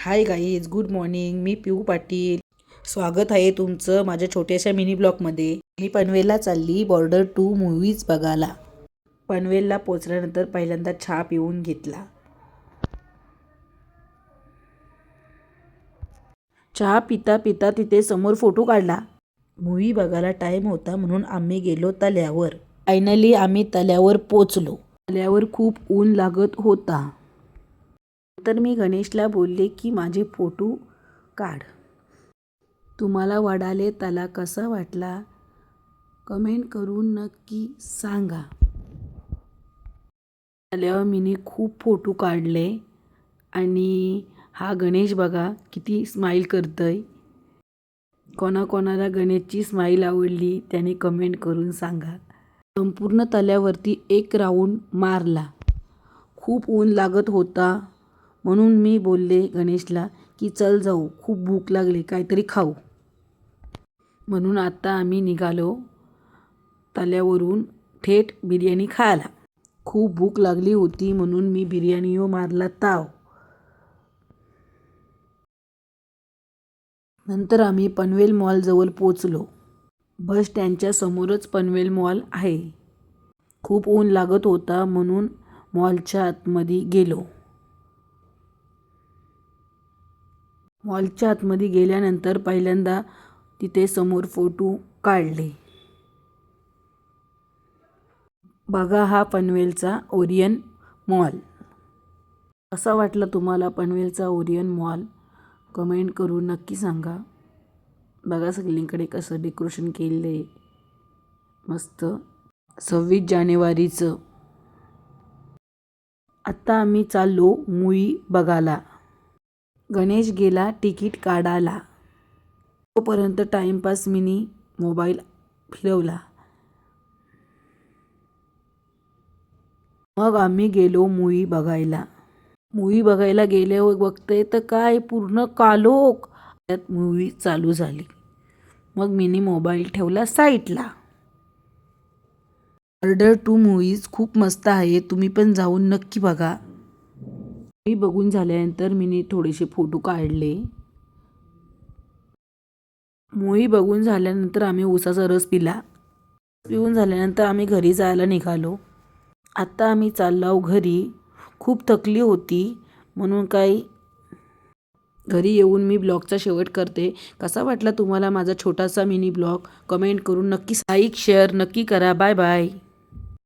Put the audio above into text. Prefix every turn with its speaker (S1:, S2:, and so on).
S1: हाय guys, good morning. मी पिऊ पाटील. स्वागत आहे तुमचं माझ्या छोट्याशा मिनी ब्लॉगमध्ये. मी पनवेलला चालली बॉर्डर 2 मूव्हीज बघायला. पनवेलला पोचल्यानंतर पहिल्यांदा चहा पिऊन घेतला. चहा पिता पिता तिथे समोर फोटो काढला. मूव्ही बघायला टाईम होता म्हणून आम्ही गेलो तल्यावर. फायनली आम्ही तल्यावर पोचलो. तल्यावर खूप ऊन लागत होता. तर मी गणेशला बोलले की माझे फोटो काढ. तुम्हाला वडाले तला कसा वाटला कमेंट करून नक्की सांगा. तल्यावर मी खूप फोटो काढले आणि हा गणेश बघा किती स्माईल करतोय. कोणाकोणाला गणेशची स्माईल आवडली त्याने कमेंट करून सांगा. संपूर्ण तल्यावरती एक राऊंड मारला. खूप ऊन लागत होता म्हणून मी बोलले गणेशला की चल जाऊ, खूप भूक लागली, काहीतरी खाऊ. म्हणून आता आम्ही निघालो तल्यावरून थेट बिर्याणी खायला. खूप भूक लागली होती म्हणून मी बिर्याणीवर मारला ताव. नंतर आम्ही पनवेल मॉल जवळ पोचलो. बस स्टँडच्या समोरच पनवेल मॉल आहे. खूप ऊन लागत होता म्हणून मॉलच्या आतमध्ये गेलो. मॉलच्या आतमध्ये गेल्यानंतर पहिल्यांदा तिथे समोर फोटो काढले. बघा हा पनवेलचा ओरियन मॉल. कसा वाटला तुम्हाला पनवेलचा ओरियन मॉल कमेंट करून नक्की सांगा. बघा सगळीकडे कसं डेकोरेशन केलं आहे मस्त. 26 जानेवारीचं. आता आम्ही चाललो मूव्ही बघायला. गणेश गेला तिकीट काढायला. तोपर्यंत टाइमपास मिनी मोबाईल फिरवला. मग आम्ही गेलो मूव्ही बघायला. मूव्ही बघायला गेल्यावर बघतोय तर काय पूर्ण कालोख. त्यात मूव्ही चालू झाली. मग मिनी मोबाईल ठेवला साईडला. बॉर्डर 2 मूव्हीज खूप मस्त आहे. तुम्ही पण जाऊन नक्की बघा. मूव्ही बघून झाल्यानंतर मिनी थोडेसे फोटो काढले. मूव्ही बघून झाल्यानंतर आम्ही उसाचा रस पिला. पिऊन झाल्यानंतर आम्ही घरी जायला निघालो. आता आम्ही चाललो घरी. खूप थकली होती म्हणून काही घरी येऊन मी ब्लॉगचा शेवट करते. कसा वाटला तुम्हाला माझा छोटासा मिनी ब्लॉग कमेंट करून नक्की लाईक शेअर नक्की करा. Bye bye.